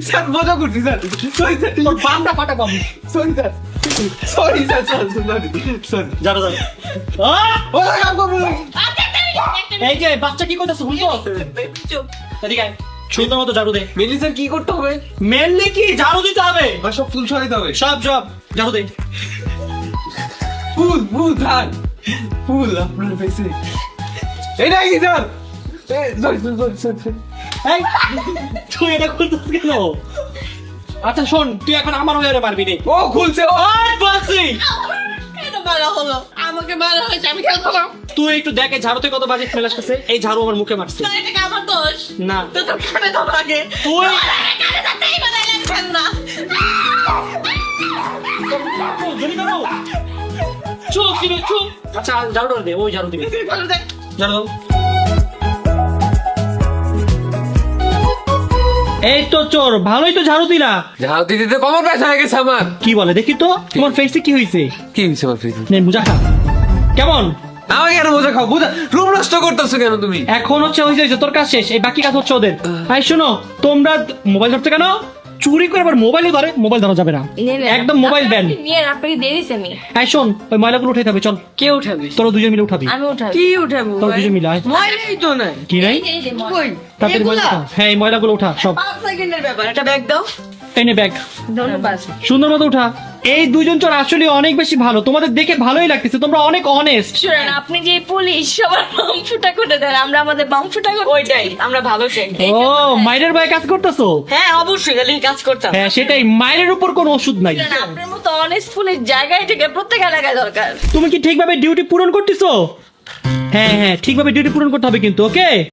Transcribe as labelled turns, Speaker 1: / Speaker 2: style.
Speaker 1: Sir মজা করছি sir. Sorry sir,
Speaker 2: তোর বামটা ফাটা পাবো।
Speaker 1: Sorry sir, sorry sir, sorry sorry.
Speaker 2: যারো যারো।
Speaker 1: ও কাম করবো না।
Speaker 2: এই যে বাচ্চা কি করতেছে বুঝছো? এদিকে আয়। সুন্দর মতো ঝাড়ু দে।
Speaker 1: মেনলি স্যার কি করতে হবে?
Speaker 2: মেনলি কি ঝাড়ু দিতে হবে?
Speaker 1: বা সব ফুল ছড়াইতে হবে?
Speaker 2: সব সব ঝাড়ু দে।
Speaker 1: ফুল ফুল স্যার, ফুল আপনার ফেসে। এটা কি স্যার? Sorry sorry sorry.
Speaker 2: এই তুই এটা খুলছিস কেন? আচ্ছা শোন, তুই এখন আমার হয়ে মারবি রে।
Speaker 1: ও খুলছে ও।
Speaker 2: বলছি
Speaker 3: কেন মারা হলো? আমাকে মারা হয়েছে, আমি খেলবো না।
Speaker 2: তুই একটু দেখে ঝাড়ুতে কত বাজে স্মেল আসতেছে। এই ঝাড়ু আমার মুখে মারছে।
Speaker 3: তাই এটা কি আমার দোষ?
Speaker 2: না
Speaker 3: তো তোর কানে দাও আগে।
Speaker 2: তুই
Speaker 3: কানে দাও, এই বানাইলে আমি খেলবো না।
Speaker 2: চুপ কিরে চুপ। আচ্ছা ঝাড়ুটা দে, ওই ঝাড়ু দিবি।
Speaker 3: ভালো দেখ।
Speaker 2: ঝাড়ু দাও। এই তো চোর, ভালোই তো ঝাড়ু দিলা।
Speaker 1: ঝাড়ু দিতে দিতে কমর ব্যথা হয়ে গেছে আমার।
Speaker 2: কি বলে দেখি তো, তোমার ফেসে কি হয়েছে?
Speaker 1: কি হয়েছে আমার ফেসে?
Speaker 2: নে বুঝা খা। কেমন
Speaker 1: আমাকে কেন বোঝা খাও? বোঝা রুম নষ্ট করতেছো কেন তুমি?
Speaker 2: এখন হচ্ছে হয়েছে তোর কাজ শেষ, এই বাকি কাজ হচ্ছে ওদের। ভাই শোনো, তোমরা মোবাইল ধরতে কেন? চুরি করে আবার মোবাইলও ধরে, মোবাইল ধরা যাবে না, একদম মোবাইল ব্যান।
Speaker 3: নিয়ে আপনাকে দিয়ে দিছি আমি।
Speaker 2: এই শোন, ওই ময়লাগুলো উঠাইতে হবে, চল।
Speaker 3: কে উঠাবি?
Speaker 2: তোরা দুজন মিলে উঠাবি।
Speaker 3: আমি উঠাবি।
Speaker 4: কি উঠাবো
Speaker 2: তোরা দুজন মিলে আয়।
Speaker 4: ময়লাই তো নাই
Speaker 2: কি নাই?
Speaker 3: এই যে
Speaker 4: কই
Speaker 2: তাড়াতাড়ি ময়লা উঠা। হ্যাঁ এই ময়লাগুলো উঠা সব।
Speaker 4: 5 সেকেন্ডের ব্যাপার, একটা ব্যাগ দাও।
Speaker 2: এনে ব্যাগ
Speaker 3: ধন্যবাদ।
Speaker 2: সুন্দর মতো উঠা। এই দুজন চোর আসলে অনেক বেশি ভালো, তোমাদের দেখে ভালোই লাগতেছে, তোমরা অনেক অনেস্ট।
Speaker 3: শুনেন, আপনি যে পুলিশ সবার বাম ফুটা করে দেন, আমরা আমাদের বাম ফুটা করে
Speaker 4: ওইটাই আমরা ভালো চাই।
Speaker 2: ও মাইরের ভয়ে কাজ করতেছো?
Speaker 4: হ্যাঁ অবশ্যই, তাহলে কাজ করতাম।
Speaker 2: হ্যাঁ সেটাই, মাইরের উপর কোনো ওষুধ নাই।
Speaker 3: শুনেন, আপনার মতো অনেস্ট পুলিশ জায়গায় থেকে প্রত্যেক এলাকায় দরকার।
Speaker 2: তুমি কি ঠিকভাবে ডিউটি পূরণ করতেছো? হ্যাঁ হ্যাঁ ঠিকভাবে ডিউটি পূরণ করতে হবে কিন্তু, ওকে?